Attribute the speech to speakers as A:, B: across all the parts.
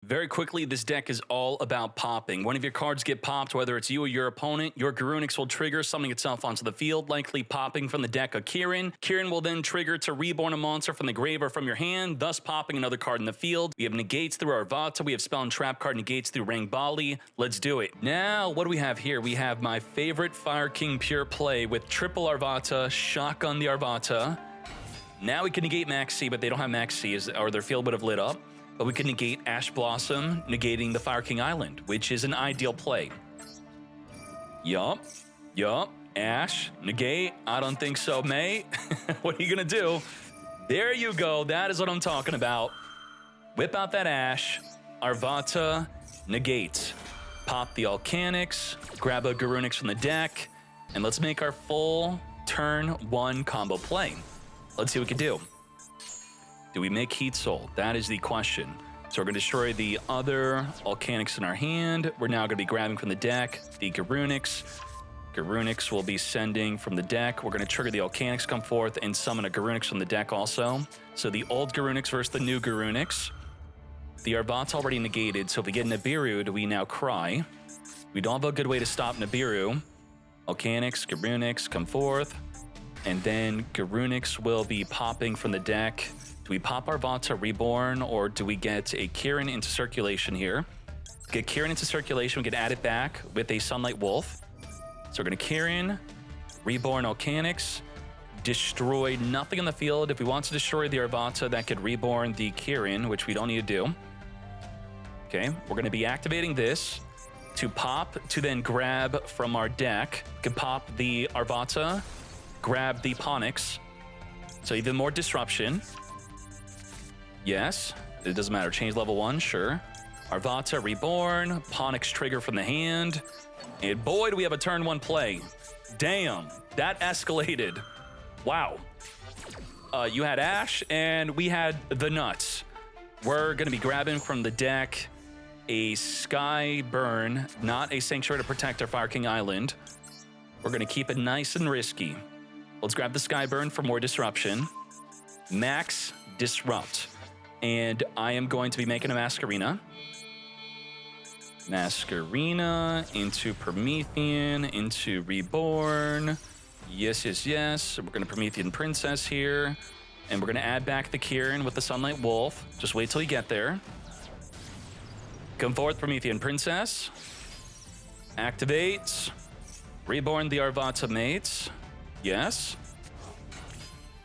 A: Very quickly, this deck is all about popping. One of your cards get popped, whether it's you or your opponent, your Garunix will trigger, summoning itself onto the field, likely popping from the deck a Kirin. Kirin will then trigger to reborn a monster from the grave or from your hand, thus popping another card in the field. We have negates through Arvata, we have spell and trap card negates through Rangbali. Let's do it. Now, what do we have here? We have my favorite Fire King pure play with triple Arvata, shotgun the Arvata. Now we can negate Max C, but they don't have Max C, or their field would have lit up. But we can negate Ash Blossom, negating the Fire King Island, which is an ideal play. Yup. Ash, negate. I don't think so, May. What are you gonna do? There you go. That is what I'm talking about. Whip out that Ash. Arvata, negate. Pop the Alcanix, grab a Garunix from the deck, and let's make our full turn 1 combo play. Let's see what we can do. Do we make Heat Soul? That is the question. So we're going to destroy the other Alcanix in our hand. We're now going to be grabbing from the deck the Garunix. Garunix will be sending from the deck. We're going to trigger the Alcanix, come forth, and summon a Garunix from the deck also. So the old Garunix versus the new Garunix. The Arvat's already negated, so if we get Nibiru, do we now cry? We don't have a good way to stop Nibiru. Alcanix, Garunix, come forth. And then Garunix will be popping from the deck. Do we pop Arvata Reborn, or do we get a Kirin into circulation here? Get Kirin into circulation, we can add it back with a Sunlight Wolf. So we're going to Kirin, Reborn Alcanix, destroy nothing on the field. If we want to destroy the Arvata, that could Reborn the Kirin, which we don't need to do. Okay, we're going to be activating this to pop, to then grab from our deck. We can pop the Arvata, grab the Ponix. So even more disruption. Yes, it doesn't matter. Change level 1, sure. Arvata Reborn, Ponix trigger from the hand. And boy, do we have a turn 1 play. Damn, that escalated. Wow. You had Ash, and we had the nuts. We're going to be grabbing from the deck a Sky Burn, not a Sanctuary to protect our Fire King Island. We're going to keep it nice and risky. Let's grab the Sky Burn for more disruption. Max Disrupt. And I am going to be making a Masquerina. Masquerina into Promethean, into Reborn. Yes. We're going to Promethean Princess here. And we're going to add back the Kirin with the Sunlight Wolf. Just wait till you get there. Come forth, Promethean Princess. Activate. Reborn the Arvata mates. Yes.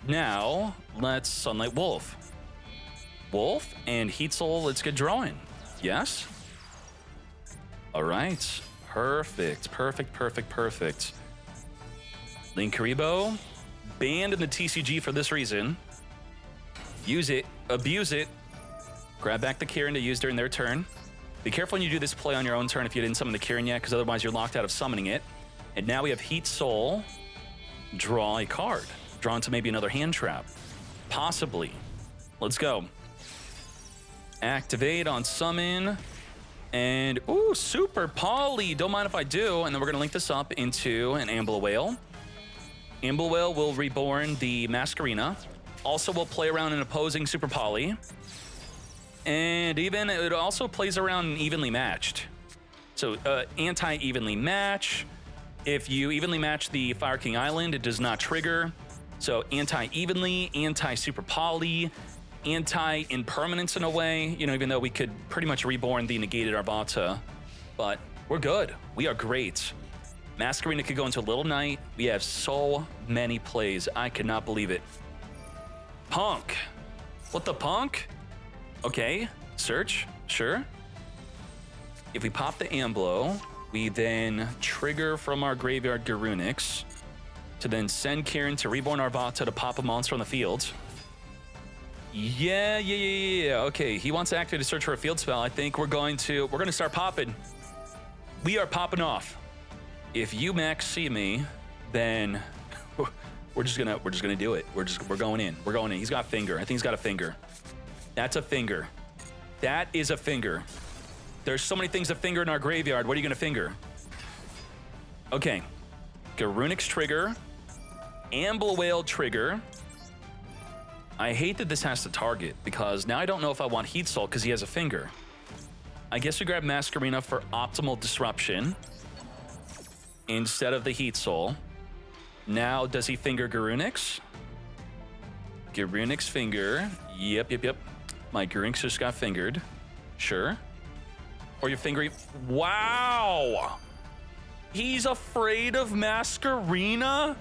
A: Now, let's Sunlight Wolf. Wolf and Heat Soul, let's get drawing. Yes? All right. Perfect. Linkuriboh, banned in the TCG for this reason. Use it, abuse it. Grab back the Kirin to use during their turn. Be careful when you do this play on your own turn if you didn't summon the Kirin yet, because otherwise you're locked out of summoning it. And now we have Heat Soul. Draw a card. Draw into maybe another hand trap. Possibly. Let's go. Activate on summon. And, ooh, Super Poly. Don't mind if I do. And then we're going to link this up into an Ambler Whale. Ambler Whale will reborn the Masquerina. Also will play around an opposing Super Poly. And even, it also plays around evenly matched. So, anti-evenly match. If you evenly match the Fire King Island, it does not trigger. So anti-evenly, anti-super poly, anti-impermanence in a way, you know, even though we could pretty much reborn the negated Arvata. But we're good. We are great. Masquerina could go into Little Knight. We have so many plays. I could not believe it. Punk. What the punk? Okay. Search. Sure. If we pop the Amblo, we then trigger from our graveyard Garunix to then send Kirin to reborn Arvata to pop a monster on the field. Yeah. Okay, he wants to activate to search for a field spell. I think we're going to start popping. We are popping off. If you Max see me, then we're just gonna do it. We're going in. We're going in. He's got finger. I think he's got a finger. That's a finger. That is a finger. There's so many things to finger in our graveyard. What are you gonna finger? Okay. Garunix trigger. Ambler Whale trigger. I hate that this has to target because now I don't know if I want Heat Soul because he has a finger. I guess we grab Masquerena for optimal disruption instead of the Heat Soul. Now, does he finger Garunix? Garunix finger. Yep. My Garunix just got fingered. Sure. Or you're fingering... Wow! He's afraid of Masquerena?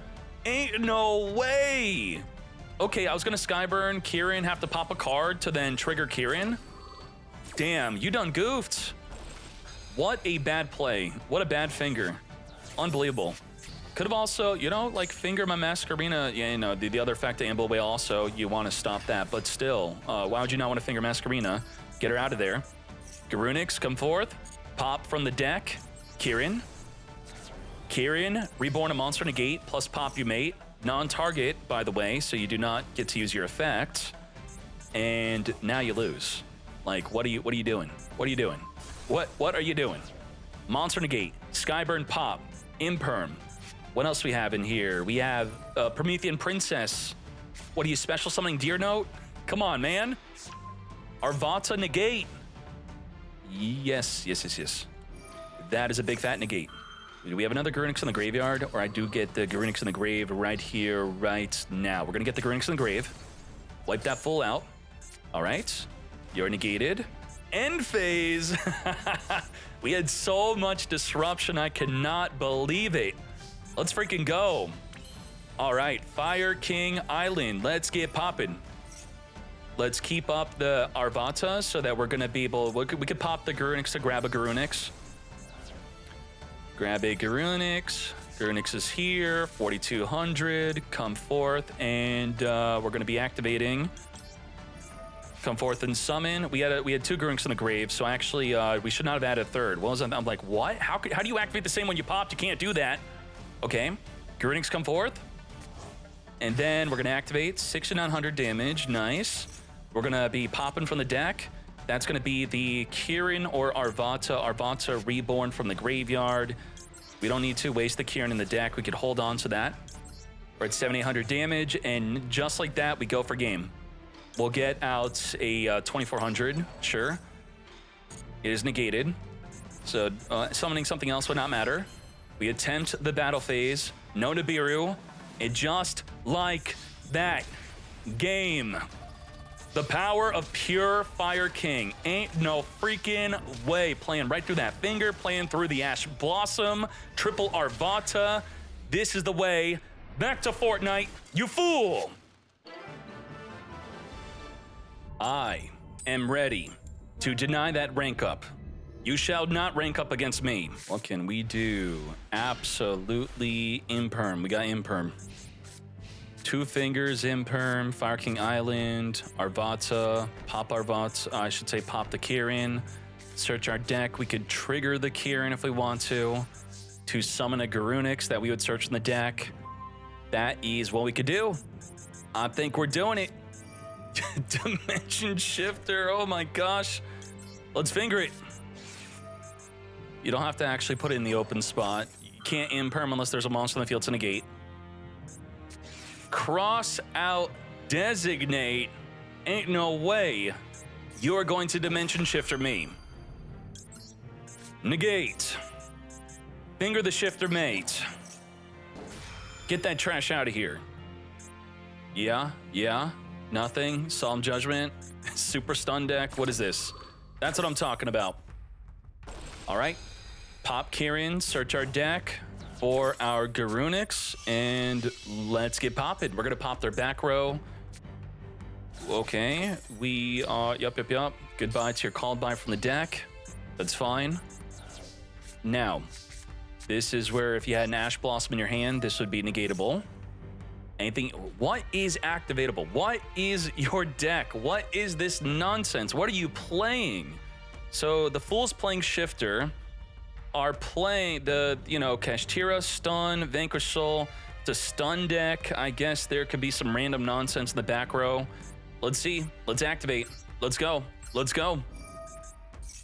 A: Ain't no way! Okay, I was gonna Skyburn Kieran, have to pop a card to then trigger Kieran. Damn, you done goofed. What a bad play. What a bad finger. Unbelievable. Could have also, you know, like finger my Masquerena. Yeah, you know, the other fact to Amble Way also, you want to stop that. But still, why would you not want to finger Masquerena? Get her out of there. Garunix, come forth. Pop from the deck. Kieran. Reborn a monster negate plus pop you mate. Non-target, by the way, so you do not get to use your effect. And now you lose. Like, what are you doing? What are you doing? What are you doing? Monster negate, Skyburn pop, Imperm. What else we have in here? We have Promethean Princess. What are you special summoning Deer Note? Come on, man. Arvata negate. Yes. That is a big fat negate. Do we have another Garunix in the graveyard? Or I do get the Garunix in the grave right here, right now. We're gonna get the Garunix in the grave. Wipe that full out. All right. You're negated. End phase. We had so much disruption, I cannot believe it. Let's freaking go. All right, Fire King Island. Let's get popping. Let's keep up the Arvata so that we're gonna be able, we could pop the Garunix to grab a Garunix. Grab a Garunix. Garunix is here, 4,200, come forth, and we're gonna be activating. Come forth and summon. We had two Garunix in the grave, so actually we should not have added a third. What was that? I'm like, what? How do you activate the same one you popped? You can't do that. Okay, Garunix come forth. And then we're gonna activate 6,900 damage, nice. We're gonna be popping from the deck. That's gonna be the Kieran or Arvata reborn from the graveyard. We don't need to waste the Kieran in the deck. We could hold on to that. We're at 7,800 damage, and just like that, we go for game. We'll get out a 2,400, sure. It is negated, so summoning something else would not matter. We attempt the battle phase, no Nibiru, and just like that, game. The power of pure Fire King. Ain't no freaking way. Playing right through that finger, playing through the Ash Blossom, triple Arvata. This is the way. Back to Fortnite, you fool! I am ready to deny that rank up. You shall not rank up against me. What can we do? Absolutely Imperm. We got Imperm. Two fingers, Imperm, Fire King Island, Arvata, pop Arvata, I should say pop the Kieran. Search our deck. We could trigger the Kieran if we want to summon a Garunix that we would search in the deck. That is what we could do. I think we're doing it. Dimension Shifter, oh my gosh. Let's finger it. You don't have to actually put it in the open spot. You can't Imperm unless there's a monster in the field to negate. Cross out Designate. Ain't no way you are going to Dimension Shifter me. Negate. Finger the Shifter mate. Get that trash out of here. Yeah. Nothing. Solemn Judgment. Super Stun deck. What is this? That's what I'm talking about. All right. Pop Kieran. Search our deck for our Garunix. And let's get popping. We're going to pop their back row. Okay. We are... Yup. Goodbye to your called by from the deck. That's fine. Now, this is where if you had an Ash Blossom in your hand, this would be negatable. Anything, what is activatable? What is your deck? What is this nonsense? What are you playing? So the fools playing Shifter are playing the, Kashtira, Stun, Vanquish Soul. It's a stun deck. I guess there could be some random nonsense in the back row. Let's see. Let's activate. Let's go.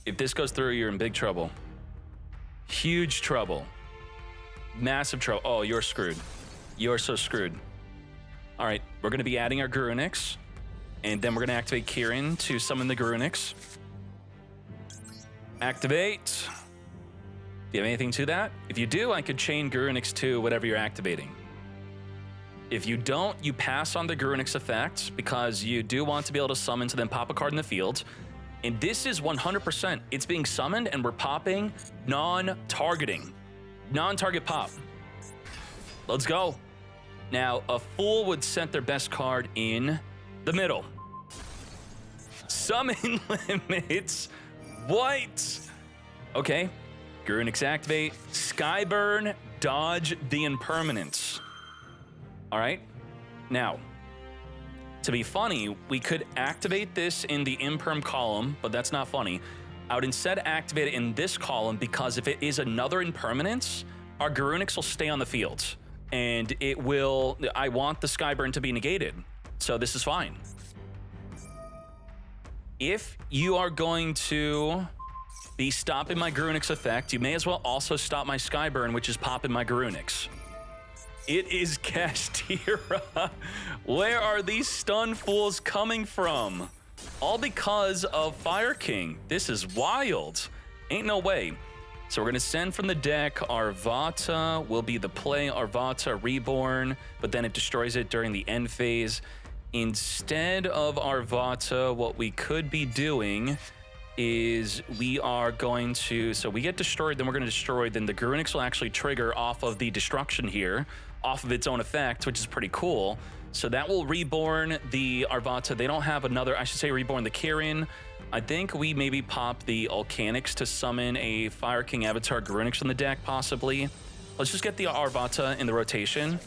A: If this goes through, you're in big trouble. Huge trouble. Massive trouble. Oh, you're screwed. You're so screwed. All right, we're going to be adding our Garunix, and then we're going to activate Kieran to summon the Garunix. Activate. Do you have anything to that? If you do, I could chain Garunix to whatever you're activating. If you don't, you pass on the Garunix effect because you do want to be able to summon to then pop a card in the field. And this is 100%. It's being summoned and we're popping non-targeting. Non-target pop. Let's go. Now, a fool would set their best card in the middle. Summon limits. What? Okay. Garunix activate. Skyburn, dodge the impermanence. All right. Now, to be funny, we could activate this in the imperm column, but that's not funny. I would instead activate it in this column because if it is another impermanence, our Garunix will stay on the field. And it will, I want the Skyburn to be negated. So this is fine. If you are going to be stopping my Garunix effect, you may as well also stop my Skyburn, which is popping my Garunix. It is Kashtira. Where are these stun fools coming from? All because of Fire King. This is wild. Ain't no way. So we're gonna send from the deck, Arvata will be the play, Arvata Reborn, but then it destroys it during the end phase. Instead of Arvata, what we could be doing is we are going to, so we get destroyed, then we're gonna destroy, then the Garunix will actually trigger off of the destruction here, off of its own effect, which is pretty cool. So that will reborn the Arvata. They don't have another, I should say reborn the Kirin. I think we maybe pop the Alcanix to summon a Fire King Avatar Garunix from the deck, possibly. Let's just get the Arvata in the rotation.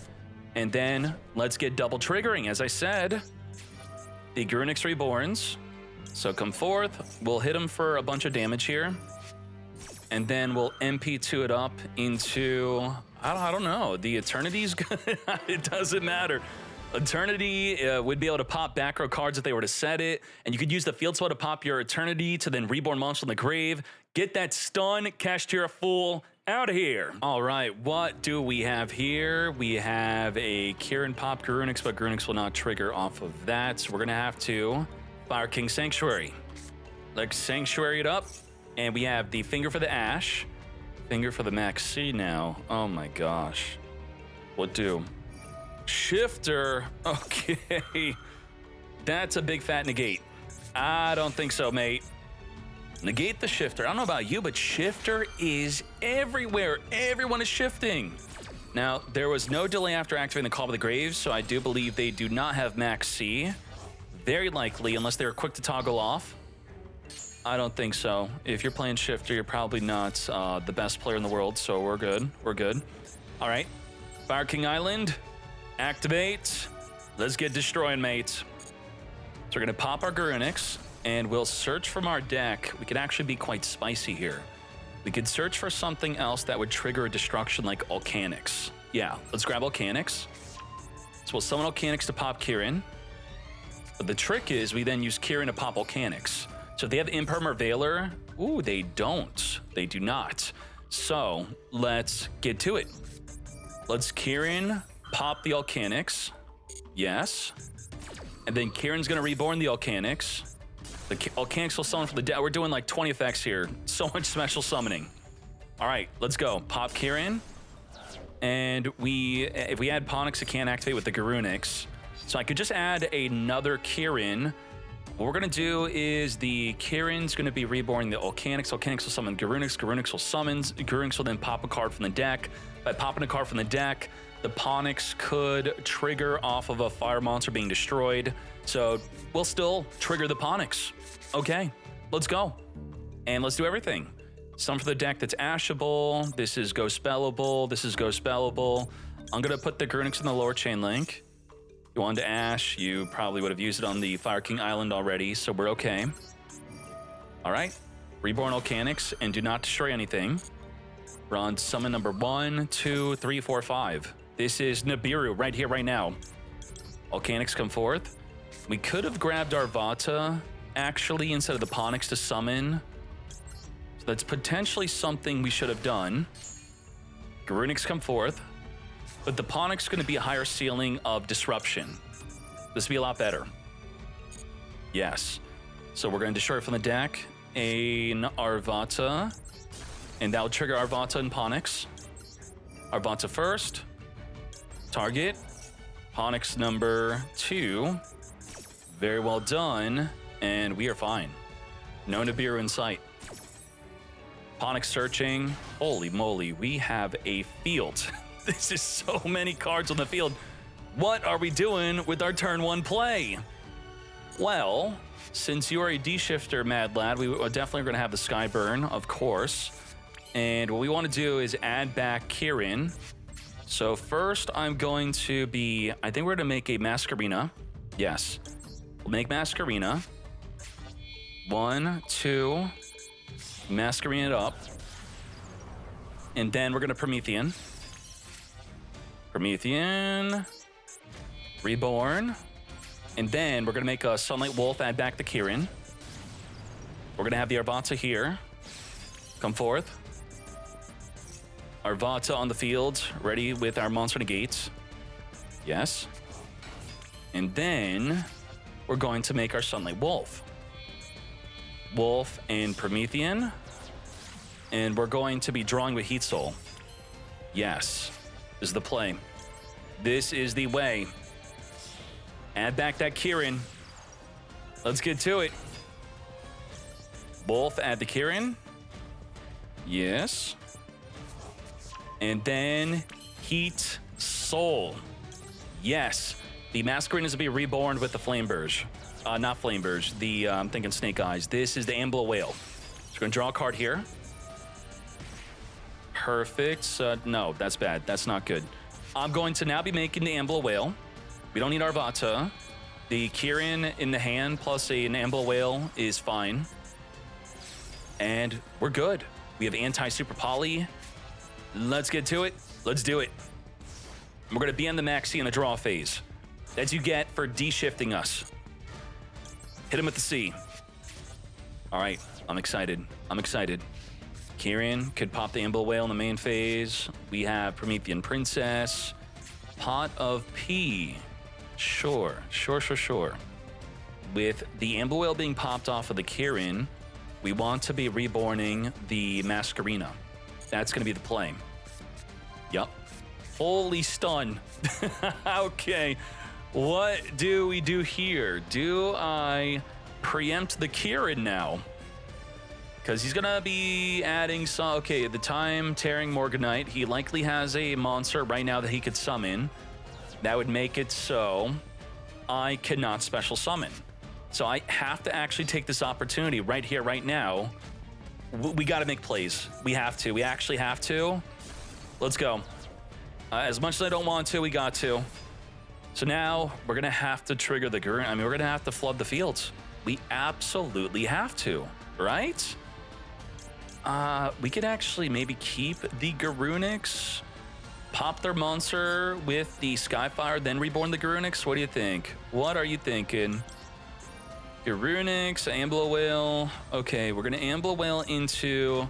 A: And then let's get double triggering. As I said, the Garunix reborns. So come forth, we'll hit him for a bunch of damage here. And then we'll MP2 it up into, I don't know, the Eternity's good. It doesn't matter. Eternity would be able to pop back row cards if they were to set it, and you could use the field spell to pop your Eternity to then reborn monster in the grave. Get that stun, Kashtira Fool, out of here. All right, what do we have here? We have a Kirin pop Garunix, but Garunix will not trigger off of that, so we're gonna have to Fire King Sanctuary. Let's Sanctuary it up, and we have the Finger for the Ash, Finger for the Max C now. Oh my gosh. What do? Shifter, okay. That's a big fat negate. I don't think so, mate. Negate the Shifter. I don't know about you, but Shifter is everywhere. Everyone is shifting. Now, there was no delay after activating the Call of the Graves, so I do believe they do not have Max C. Very likely, unless they were quick to toggle off. I don't think so. If you're playing Shifter, you're probably not the best player in the world, so we're good. We're good. All right. Fire King Island. Activate. Let's get destroying, mates. So we're gonna pop our Garunix, and we'll search from our deck. We could actually be quite spicy here. We could search for something else that would trigger a destruction like Alcanix. Yeah, let's grab Alcanix. So we'll summon Alcanix to pop Kirin. But the trick is we then use Kirin to pop Alcanix. So if they have Imperm or Veiler, ooh, they don't. They do not. So let's get to it. Let's Kirin pop the Alcanix. Yes. And then Kirin's gonna reborn the Alcanix. The Alcanix will summon from the dead. We're doing like 20 effects here. So much special summoning. All right, let's go. Pop Kirin. And if we add Ponix, it can't activate with the Garunix. So I could just add another Kirin. What we're gonna do is the Kirin's gonna be reborn the Alcanix. Alcanix will summon Garunix. Garunix will summon. Garunix will then pop a card from the deck. By popping a card from the deck, the Ponix could trigger off of a fire monster being destroyed. So we'll still trigger the Ponix. Okay, let's go. And let's do everything. Some for the deck that's ashable. This is go spellable. This is go spellable. I'm gonna put the Garunix in the lower chain link. You wanted to ash, you probably would have used it on the Fire King Island already, so we're okay. All right, reborn Alcanix and do not destroy anything. We're on summon number 1, 2, 3, 4, 5. This is Nibiru right here, right now. Alcanix come forth. We could have grabbed Arvata, actually, instead of the Ponix to summon. So that's potentially something we should have done. Garunix come forth. But the Ponix is going to be a higher ceiling of disruption. This will be a lot better. Yes. So we're going to destroy it from the deck. an Arvata, and that will trigger Arvata and Ponix. Arvata first. Target. Ponix number 2. Very well done, and we are fine. No Nibiru in sight. Ponix searching. Holy moly, we have a field. This is so many cards on the field. What are we doing with our turn 1 play? Well, since you are a D-shifter, Mad Lad, we are definitely going to have the Skyburn, of course. And what we want to do is add back Kirin. So first I'm going to be, I think we're going to make a Masquerina. Yes. We'll make Masquerina. 1, 2. Masquerina it up. And then we're going to Promethean. Promethean. Reborn. And then we're going to make a Sunlight Wolf, add back the Kirin. We're going to have the Arvata here. Come forth. Arvata on the field, ready with our Monster Negates. Yes. And then we're going to make our Sunlight Wolf. Wolf and Promethean. And we're going to be drawing with Heat Soul. Yes. This is the play. This is the way. Add back that Kirin. Let's get to it. Wolf, add the Kirin. Yes. And then Heat Soul. Yes. The Masquerade is to be reborn with the Flameburge. Not Flameburge. I'm thinking Snake Eyes. This is the Ambler Whale. So we're going to draw a card here. Perfect. No, that's bad. That's not good. I'm going to now be making the Ambler Whale. We don't need Arvata. The Kirin in the hand plus an Ambler Whale is fine. And we're good. We have anti-super poly. Let's get to it. Let's do it. We're going to be on the maxi in the draw phase. That's you get for de-shifting us. Hit him with the C. All right. I'm excited. I'm excited. Kirin could pop the Ambler Whale in the main phase. We have Promethean Princess. Pot of P. Sure. With the Ambler Whale being popped off of the Kirin, we want to be reborning the Masquerina. That's going to be the play. Yup. Holy stun. Okay. What do we do here? Do I preempt the Kirin now? Because he's going to be adding some... Okay, the time tearing Morganite. He likely has a monster right now that he could summon. That would make it so I cannot special summon. So I have to actually take this opportunity right here, right now. We got to make plays. We have to. We actually have to. Let's go. As much as I don't want to, we got to. So now we're going to have to trigger the Garun. I mean, we're going to have to flood the fields. We absolutely have to, right? We could actually maybe keep the Garunix, pop their monster with the Skyfire, then reborn the Garunix. What do you think? What are you thinking? Garunix, Ambler Whale. Okay, we're going to Ambler Whale into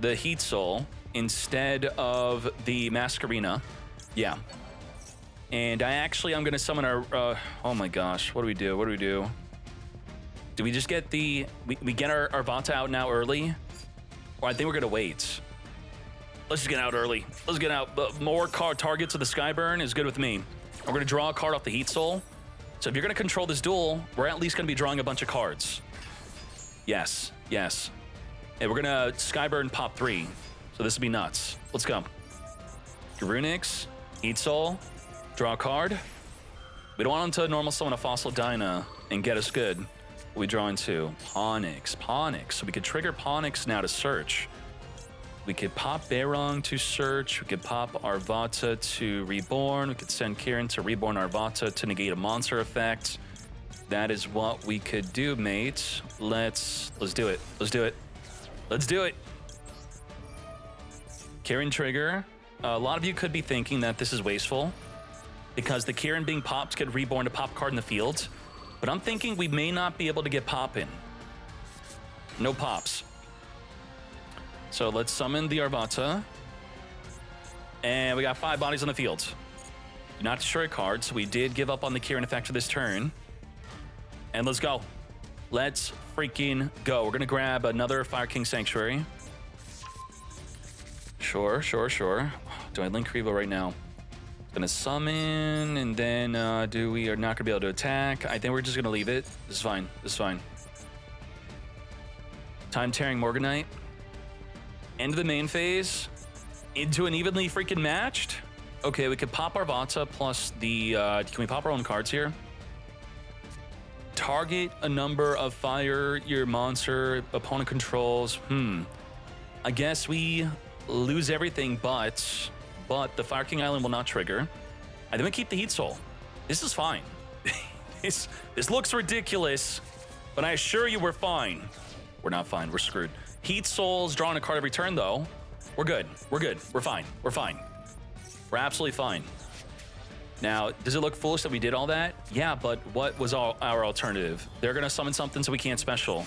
A: the Heat Soul instead of the Masquerina. Yeah. And I'm going to summon our... oh my gosh, what do we do? What do we do? Do we just get the... We get our Arvata out now early? Or I think we're going to wait. Let's just get out early. Let's get out. More card targets of the Skyburn is good with me. We're going to draw a card off the Heat Soul. So if you're going to control this duel, we're at least going to be drawing a bunch of cards. Yes. And we're going to Skyburn pop 3. So this would be nuts. Let's go. Garunix, Heat Soul, draw a card. We don't want him to normal summon a Fossil Dyna and get us good. We draw into Ponix. So we could trigger Ponix now to search. We could pop Barong to search. We could pop Arvata to reborn. We could send Kirin to reborn Arvata to negate a monster effect. That is what we could do, mate. Let's do it. Let's do it. Kirin trigger. A lot of you could be thinking that this is wasteful because the Kirin being popped could reborn a pop card in the field. But I'm thinking we may not be able to get pop in. No pops. So let's summon the Arvata. And we got 5 bodies on the field. Do not destroy cards. So we did give up on the Kirin effect for this turn. And let's go. Let's freaking go. We're going to grab another Fire King Sanctuary. Sure. Do I link Revo right now? Gonna summon, and then we are not gonna be able to attack. I think we're just gonna leave it. This is fine. Time Tearing Morganite. End of the main phase. Into an evenly freaking matched. Okay, we could pop our Vata plus the, can we pop our own cards here? Target a number of fire your monster opponent controls. I guess we lose everything, but the Fire King Island will not trigger. I think we keep the Heat Soul. This is fine. This looks ridiculous, but I assure you we're fine. We're not fine. We're screwed. Heat Soul's drawing a card every turn, though. We're good. We're fine. We're absolutely fine. Now, does it look foolish that we did all that? Yeah, but what was our alternative? They're going to summon something so we can't special.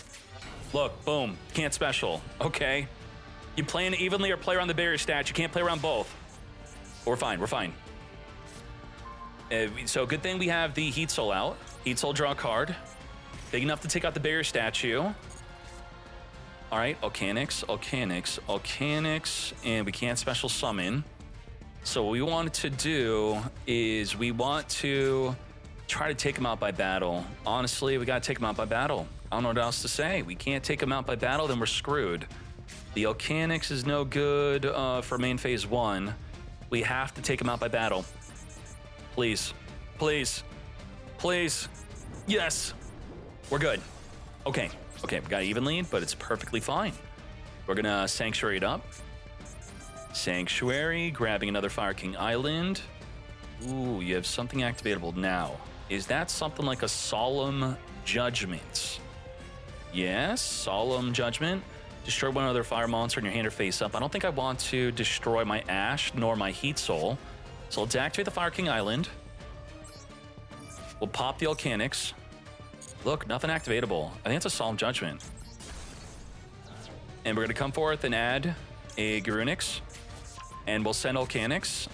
A: Look, boom, can't special. Okay. You playing evenly or play around the barrier stats. You can't play around both. We're fine. So good thing we have the Heat Soul out. Heat Soul, draw a card. Big enough to take out the barrier statue. All right, Volcanics, and we can't special summon. So what we want to do is we want to try to take him out by battle. Honestly, we got to take him out by battle. I don't know what else to say. We can't take him out by battle, then we're screwed. The Volcanics is no good for main phase 1. We have to take him out by battle. Please. Yes. We're good. Okay, we got even lead, but it's perfectly fine. We're gonna Sanctuary it up. Sanctuary, grabbing another Fire King Island. Ooh, you have something activatable now. Is that something like a Solemn Judgment? Yes, Solemn Judgment. Destroy one other fire monster in your hand or face up. I don't think I want to destroy my Ash nor my Heat Soul. So let's activate the Fire King Island. We'll pop the Volcanics. Look, nothing activatable. I think it's a Solemn Judgment. And we're going to come forth and add a Garunix. And we'll send Volcanics.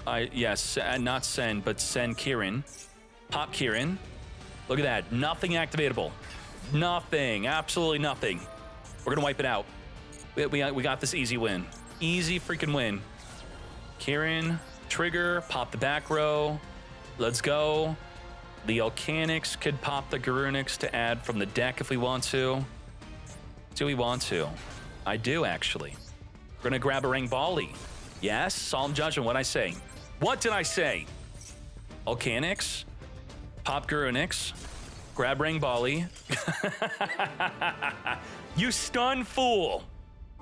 A: Not send, but send Kieran. Pop Kieran. Look at that. Nothing activatable. Nothing. Absolutely nothing. We're going to wipe it out. We got this easy win. Easy freaking win. Kieran, trigger, pop the back row. Let's go. The Volcanics could pop the Garunix to add from the deck if we want to. Do we want to? I do, actually. We're going to grab a Rangbali. Yes, Solemn Judgment, what'd I say? What did I say? Volcanics, pop Garunix, grab Rangbali. You stun fool!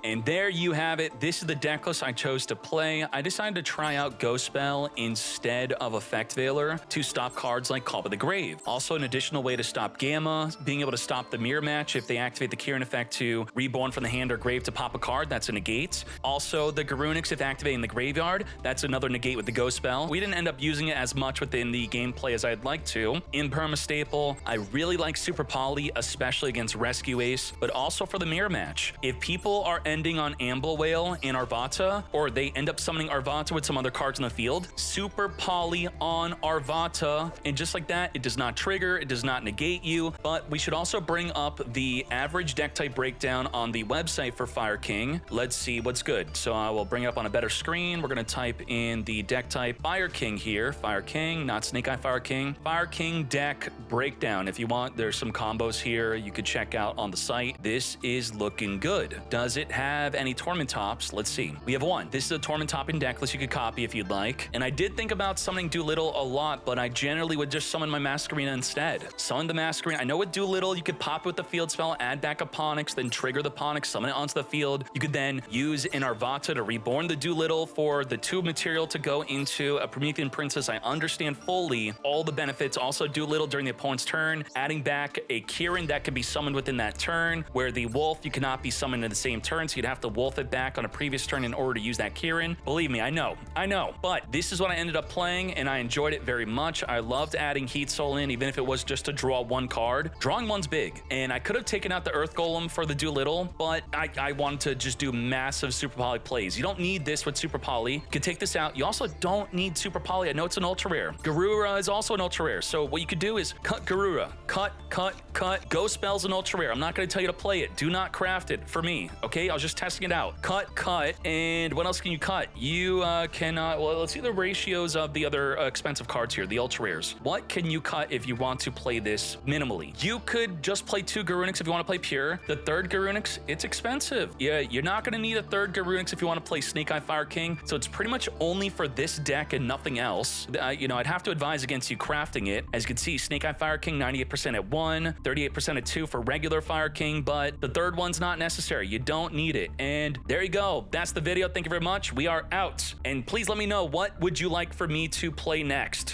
A: And there you have it. This is the deck list I chose to play. I decided to try out Ghost Spell instead of Effect Veiler to stop cards like Call of the Grave. Also, an additional way to stop Gamma, being able to stop the Mirror Match if they activate the Kieran effect to Reborn from the hand or grave to pop a card. That's a negate. Also, the Garunix, if activating the graveyard, that's another negate with the Ghost Spell. We didn't end up using it as much within the gameplay as I'd like to. In Perma-Staple, I really like Super Poly, especially against Rescue Ace, but also for the Mirror Match. If people are ending on Amble Whale and Arvata, or they end up summoning Arvata with some other cards in the field, Super Poly on Arvata, and just like that, it does not trigger, it does not negate you. But we should also bring up the average deck type breakdown on the website for Fire King. Let's see what's good. So I will bring it up on a better screen. We're going to type in the deck type Fire King here. Fire King, not Snake Eye Fire King. Fire King deck breakdown. If you want, there's some combos here you could check out on the site. This is looking good. Does it have any Torment Tops? Let's see. We have one. This is a Torment Top in deck list you could copy if you'd like. And I did think about summoning Doolittle a lot, but I generally would just summon my Masquerena instead. Summon the Masquerena. I know with Doolittle, you could pop it with the field spell, add back a Ponix, then trigger the Ponix, summon it onto the field. You could then use an Arvata to reborn the Doolittle for the 2 material to go into a Promethean Princess. I understand fully all the benefits. Also, Doolittle during the opponent's turn, adding back a Kieran that can be summoned within that turn, where the Wolf, you cannot be summoned in the same turn. so you'd have to wolf it back on a previous turn in order to use that Kieran. Believe me, I know. But this is what I ended up playing, and I enjoyed it very much. I loved adding Heat Soul in, even if it was just to draw one card. Drawing one's big, and I could have taken out the Earth Golem for the Doolittle, but I wanted to just do massive Super Poly plays. You don't need this with Super Poly. You can take this out. You also don't need Super Poly. I know it's an ultra rare. Garura is also an ultra rare, so what you could do is cut Garura. Cut. Ghost Spell's an ultra rare. I'm not going to tell you to play it. Do not craft it for me, okay? I was just testing it out. Cut, and what else can you cut? You cannot, well, let's see the ratios of the other expensive cards here, the ultra rares. What can you cut if you want to play this minimally? You could just play 2 Garunix if you want to play pure. The third Garunix, it's expensive. Yeah, you're not going to need a third Garunix if you want to play Snake Eye Fire King, so it's pretty much only for this deck and nothing else. You know, I'd have to advise against you crafting it. As you can see, Snake Eye Fire King, 98% at 1, 38% at 2 for regular Fire King, but the third one's not necessary. You don't need it. And there you go. That's the video. Thank you very much. We are out. And please let me know, what would you like for me to play next?